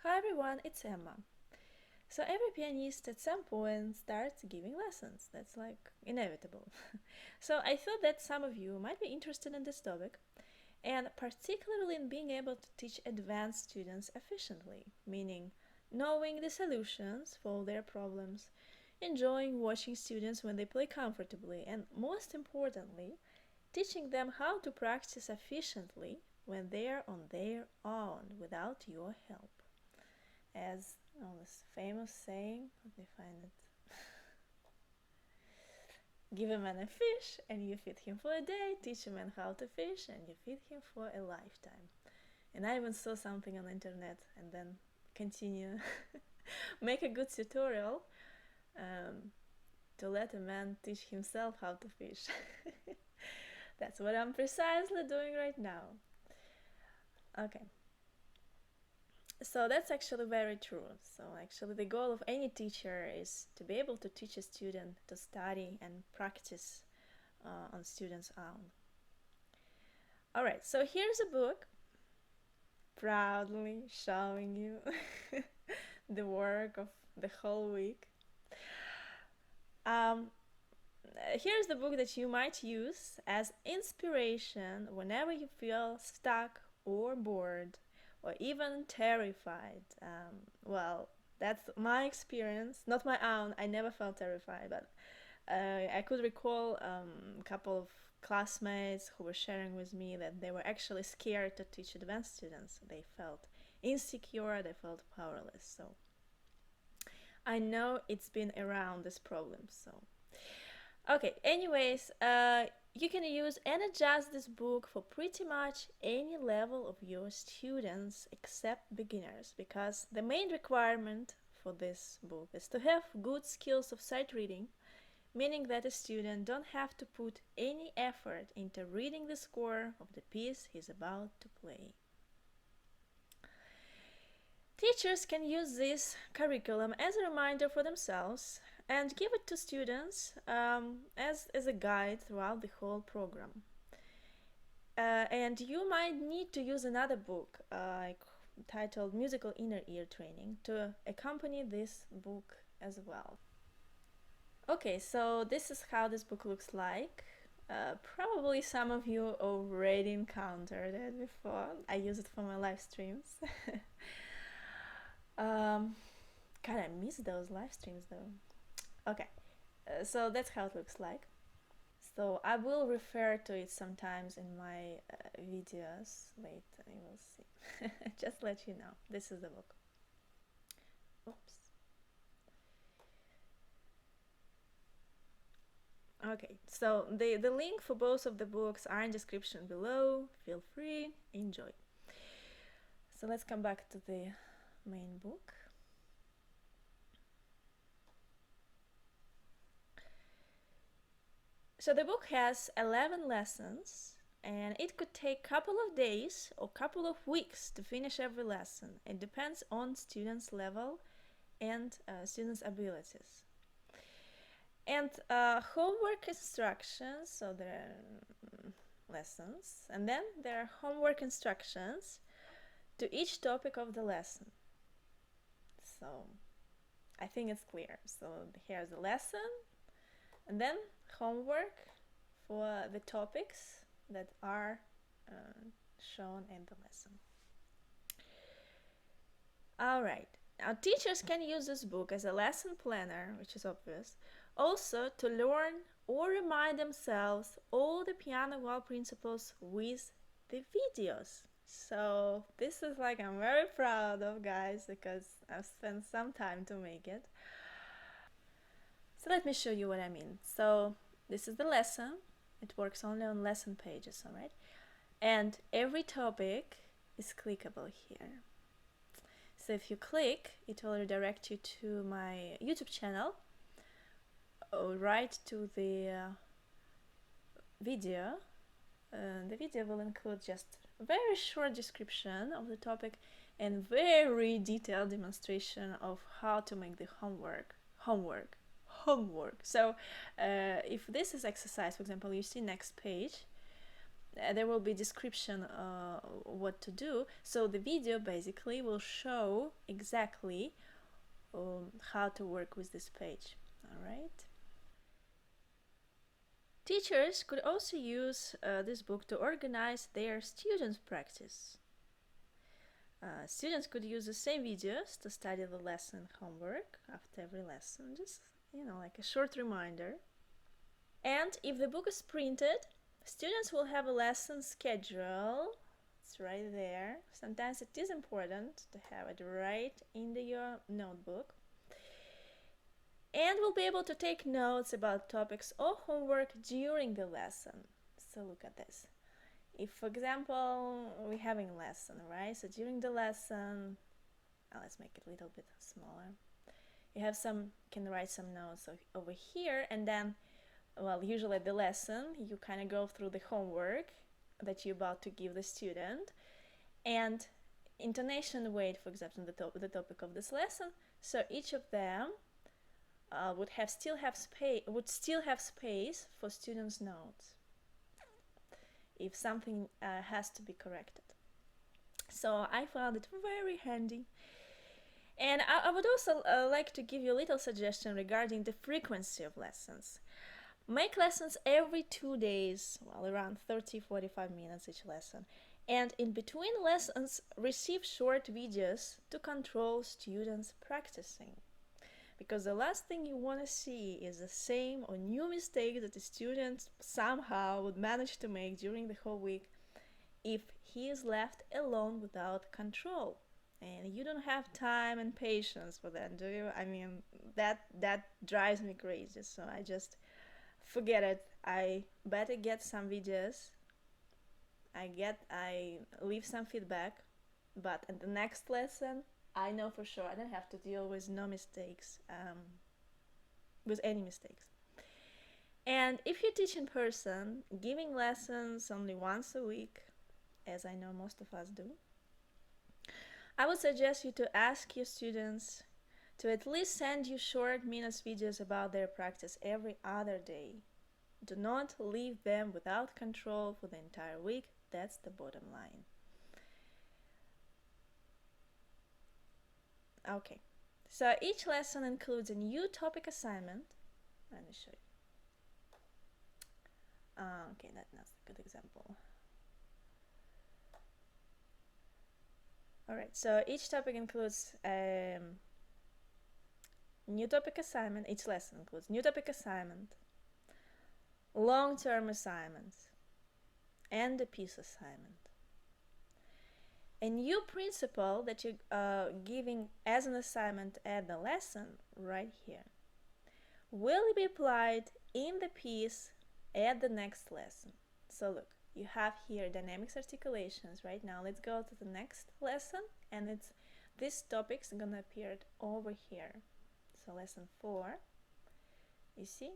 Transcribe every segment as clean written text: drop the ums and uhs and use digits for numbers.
Hi everyone, it's Emma. So every pianist at some point starts giving lessons. That's like inevitable. So I thought that some of you might be interested in this topic, and particularly in being able to teach advanced students efficiently, meaning knowing the solutions for their problems, enjoying watching students when they play comfortably, and most importantly, teaching them how to practice efficiently when they are on their own without your help. As this famous saying, let me find it. Give a man a fish and you feed him for a day, teach a man how to fish and you feed him for a lifetime. And I even saw something on the internet and then continue make a good tutorial to let a man teach himself how to fish. That's what I'm precisely doing right now. Okay, so that's actually very true. So actually the goal of any teacher is to be able to teach a student to study and practice on students' own. Alright, so here's a book proudly showing you the work of the whole week. Here's the book that you might use as inspiration whenever you feel stuck or bored or even terrified. Well, that's my experience, not my own. I never felt terrified, but I could recall a couple of classmates who were sharing with me that they were actually scared to teach advanced students. They felt insecure, they felt powerless. So I know it's been around this problem. So okay, anyways, you can use and adjust this book for pretty much any level of your students except beginners, because the main requirement for this book is to have good skills of sight reading, meaning that a student don't have to put any effort into reading the score of the piece he's about to play. Teachers can use this curriculum as a reminder for themselves and give it to students as a guide throughout the whole program. And you might need to use another book titled Musical Inner Ear Training to accompany this book as well. Okay, so this is how this book looks like. Probably some of you already encountered it before. I use it for my live streams. God, I miss those live streams though. Okay, so that's how it looks like. So I will refer to it sometimes in my videos later. You will see. Just let you know. This is the book. Oops. Okay, so the link for both of the books are in description below. Feel free, enjoy. So let's come back to the main book. So the book has 11 lessons, and it could take a couple of days or couple of weeks to finish every lesson. It depends on students' level and students' abilities. And homework instructions, so there are lessons, and then there are homework instructions to each topic of the lesson. So I think it's clear. So here's the lesson, and then homework for the topics that are shown in the lesson. Alright, now teachers can use this book as a lesson planner, which is obvious, also to learn or remind themselves all the piano wall principles with the videos. So this is like I'm very proud of, guys, because I've spent some time to make it. So let me show you what I mean. So this is the lesson. It works only on lesson pages, alright? And every topic is clickable here. So if you click, it will redirect you to my YouTube channel, or right to the video. The video will include just a very short description of the topic and very detailed demonstration of how to make the homework. So if this is exercise, for example, you see next page, there will be description what to do. So the video basically will show exactly how to work with this page. All right. Teachers could also use this book to organize their students' practice. Students could use the same videos to study the lesson homework after every lesson, just like a short reminder. And if the book is printed, students will have a lesson schedule. It's right there. Sometimes it is important to have it right in your notebook. And we'll be able to take notes about topics or homework during the lesson. So look at this. If, for example, we're having a lesson, right? So during the lesson, let's make it a little bit smaller. You can write some notes over here, and then, well, usually at the lesson, you kind of go through the homework that you're about to give the student, and intonation weight, for example, the topic of this lesson. So each of them would still have space for students' notes if something has to be corrected. So I found it very handy. And I would also like to give you a little suggestion regarding the frequency of lessons. Make lessons every 2 days, well, around 30-45 minutes each lesson. And in between lessons, receive short videos to control students practicing. Because the last thing you want to see is the same or new mistake that the student somehow would manage to make during the whole week if he is left alone without control. And you don't have time and patience for that, do you? I mean, that drives me crazy, so I just forget it. I better get some videos. I leave some feedback, but at the next lesson, I know for sure I don't have to deal with with any mistakes. And if you teach in person, giving lessons only once a week, as I know most of us do, I would suggest you to ask your students to at least send you short minutes videos about their practice every other day. Do not leave them without control for the entire week. That's the bottom line. Okay, so each lesson includes a new topic assignment. Let me show you. Okay, that's a good example. Alright, so each topic includes new topic assignment. Each lesson includes new topic assignment, long-term assignments, and a piece assignment. A new principle that you're giving as an assignment at the lesson right here will be applied in the piece at the next lesson. So look, you have here dynamics articulations. Right now, let's go to the next lesson, and this topic's gonna appear over here. So lesson 4, you see?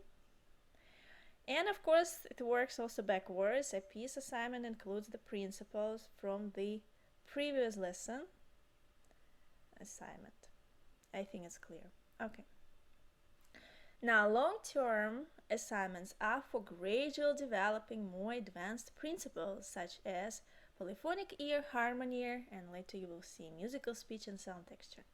And of course, it works also backwards. A piece assignment includes the principles from the previous lesson assignment. I think it's clear. Okay. Now, long-term assignments are for gradual developing more advanced principles such as polyphonic ear, harmony, and later you will see musical speech and sound texture.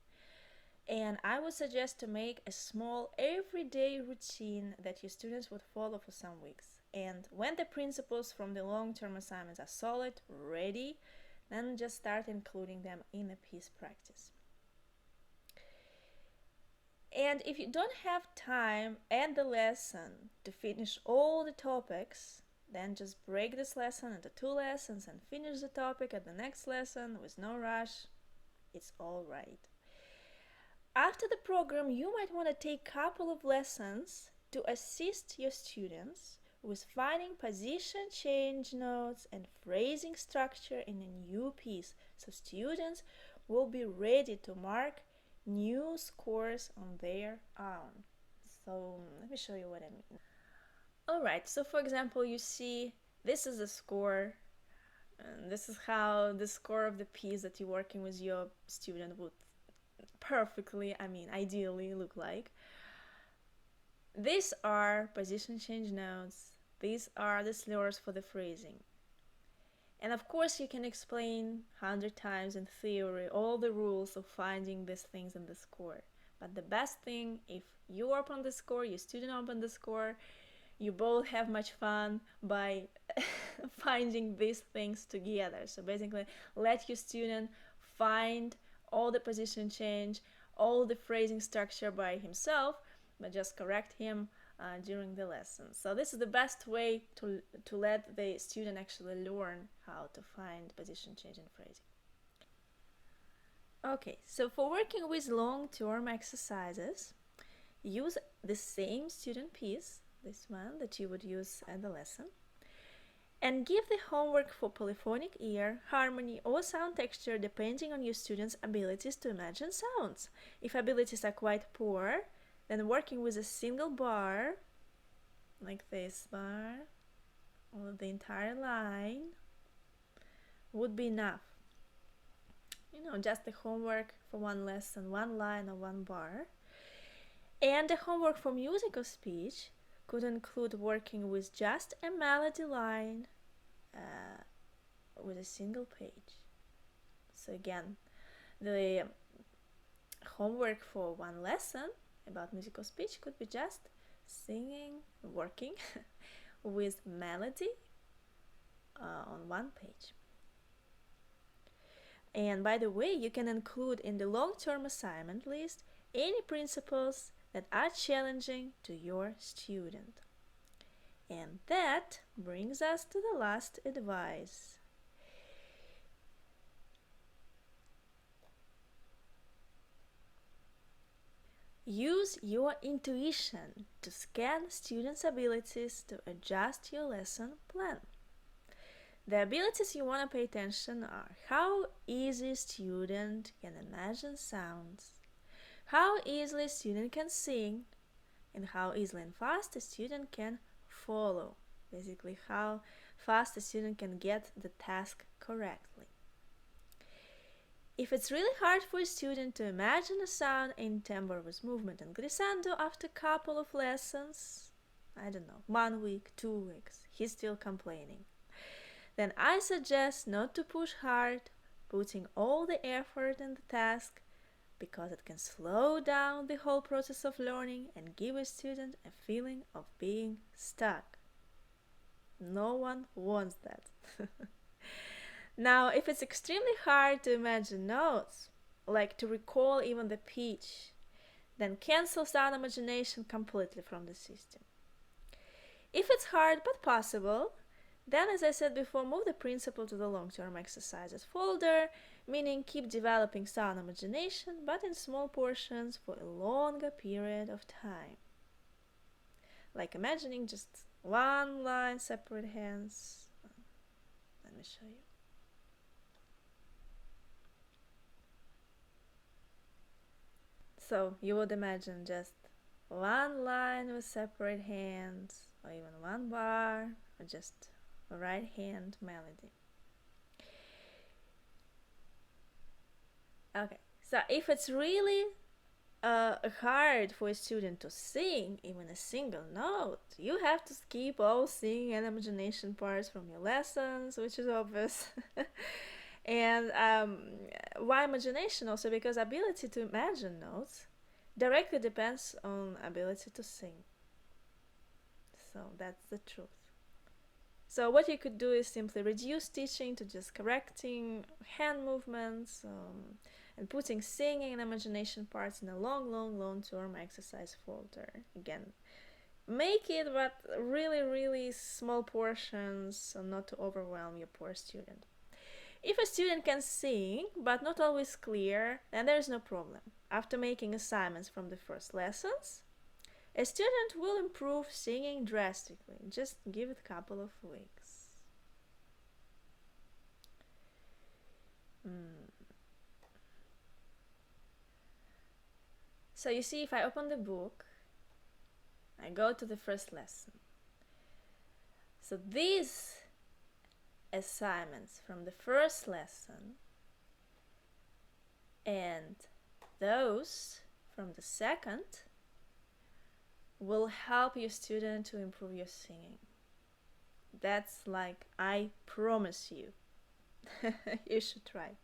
And I would suggest to make a small everyday routine that your students would follow for some weeks. And when the principles from the long-term assignments are solid, ready, then just start including them in the piece practice. And if you don't have time at the lesson to finish all the topics, then just break this lesson into 2 lessons and finish the topic at the next lesson with no rush. It's all right. After the program, you might want to take a couple of lessons to assist your students with finding position change notes and phrasing structure in a new piece, so students will be ready to mark new scores on their own. So let me show you what I mean. Alright, so for example, you see this is a score, and this is how the score of the piece that you're working with your student would ideally look like. These are position change notes. These are the slurs for the phrasing. And of course, you can explain 100 times in theory all the rules of finding these things in the score. But the best thing, if you open the score, your student open the score, you both have much fun by finding these things together. So basically, let your student find all the position change, all the phrasing structure by himself, but just correct him during the lesson. So this is the best way to let the student actually learn how to find position change in phrasing. Okay, so for working with long-term exercises, use the same student piece, this one that you would use at the lesson, and give the homework for polyphonic ear, harmony, or sound texture depending on your student's abilities to imagine sounds. If abilities are quite poor, then working with a single bar, like this bar, or the entire line, would be enough. Just the homework for one lesson, one line or one bar. And the homework for music or speech could include working with just a melody line with a single page. So again, the homework for one lesson about music or speech could be just singing, working with melody on one page. And by the way, you can include in the long-term assignment list any principles that are challenging to your student. And that brings us to the last advice. Use your intuition to scan students' abilities to adjust your lesson plan. The abilities you want to pay attention are how easy student can imagine sounds, how easily student can sing, and how easily and fast a student can follow. Basically, how fast a student can get the task correctly. If it's really hard for a student to imagine a sound in timbre with movement and glissando after a couple of lessons, I don't know, 1 week, 2 weeks, he's still complaining, then I suggest not to push hard, putting all the effort in the task, because it can slow down the whole process of learning and give a student a feeling of being stuck. No one wants that. Now, if it's extremely hard to imagine notes, like to recall even the pitch, then cancel sound imagination completely from the system. If it's hard but possible, then, as I said before, move the principle to the long-term exercises folder, meaning keep developing sound imagination, but in small portions for a longer period of time. Like imagining just one line, separate hands. Let me show you. So you would imagine just one line with separate hands, or even one bar, or just a right hand melody. Okay, so if it's really hard for a student to sing even a single note, you have to skip all singing and imagination parts from your lessons, which is obvious. And why imagination? Also because ability to imagine notes directly depends on ability to sing. So that's the truth. So what you could do is simply reduce teaching to just correcting hand movements and putting singing and imagination parts in a long-term exercise folder. Again, make it but really small portions so not to overwhelm your poor student. If a student can sing but not always clear, then there is no problem. After making assignments from the first lessons, a student will improve singing drastically. Just give it a couple of weeks. So you see, if I open the book, I go to the first lesson. So these assignments from the first lesson and those from the second will help your student to improve your singing. That's like, I promise you. You should try.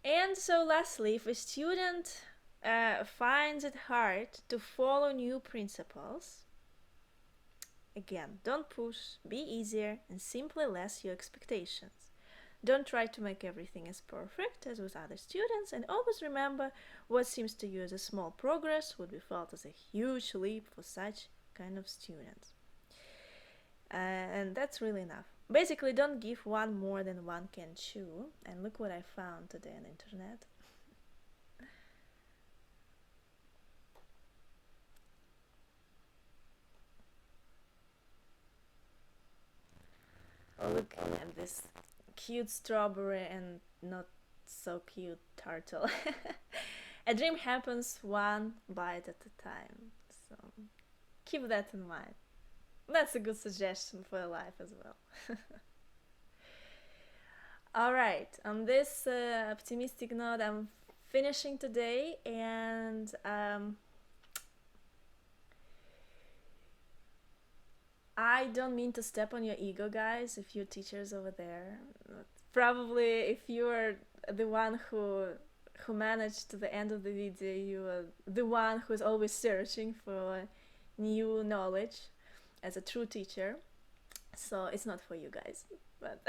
And so lastly, if a student finds it hard to follow new principles, again, don't push, be easier, and simply less your expectations. Don't try to make everything as perfect as with other students, and always remember what seems to you as a small progress would be felt as a huge leap for such kind of students. And that's really enough. Basically, don't give one more than one can chew. And look what I found today on the internet. Look at this cute strawberry and not so cute turtle. A dream happens one bite at a time. So keep that in mind. That's a good suggestion for your life as well. Alright, on this optimistic note, I'm finishing today, and I don't mean to step on your ego, guys, if you're teachers over there. Probably if you're the one who managed to the end of the video, you are the one who's always searching for new knowledge as a true teacher. So it's not for you guys. But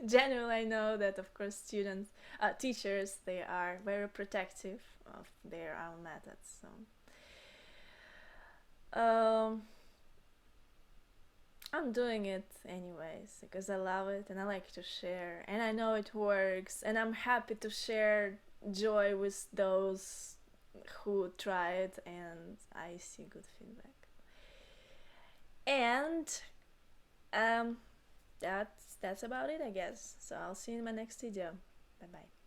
generally, I know that of course teachers, they are very protective of their own methods. So I'm doing it anyways because I love it and I like to share and I know it works and I'm happy to share joy with those who try it and I see good feedback. And that's about it, I guess. So I'll see you in my next video. Bye bye.